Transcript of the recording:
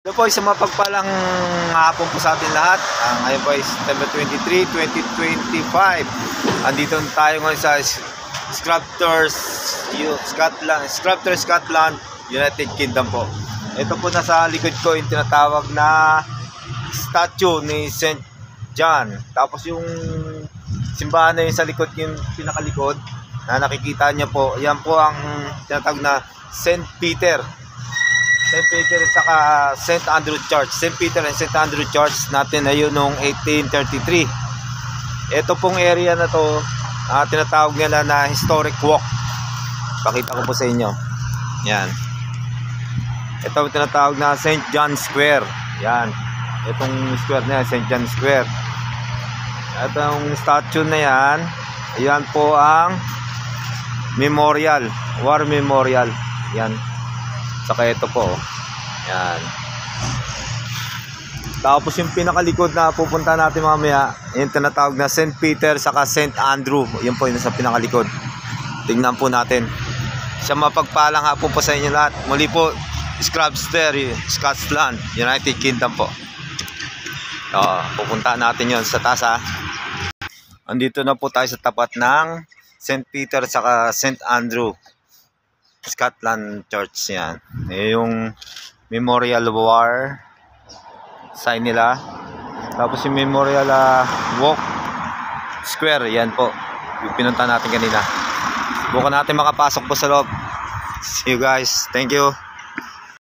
Ito po, isang mapagpalang hapon po sa atin lahat. Ngayon po ay September 23, 2025. Andito tayo ngayon sa Scrubters Scotland, United Kingdom po. Ito po nasa likod ko yung tinatawag na statue ni St. John. Tapos yung simbahan na yung sa likod, yung pinakalikod na nakikita niyo po, yan po ang tinatawag na St. Peter at saka St. Andrew Church. St. Peter and St. Andrew Church natin na yun noong 1833. Ito pong area na to, tinatawag nila na historic walk. Pakita ko po sa inyo. Yan. Ito tinatawag na St. John Square. Yan. Itong square na yan, St. John Square. Itong statue na yan, yan po ang memorial, war memorial. Yan. Saka ito po. Yan. Tapos yung pinakalikod na pupunta natin mamaya, yung tinatawag na St. Peter saka St. Andrew. Yan po yung sa pinakalikod. Tingnan po natin. Siya mapagpalang hapon po sa inyo lahat. Muli po, Scrubters Scotland, United Kingdom po. Pupunta natin yon sa taas ha. Andito na po tayo sa tapat ng St. Peter saka St. Andrew Scotland Church. Yan. Yung Memorial War sign nila. Tapos yung Memorial Walk Square. Yan po yung pinunta natin kanina. Bukan natin makapasok po sa loob. See you guys. Thank you.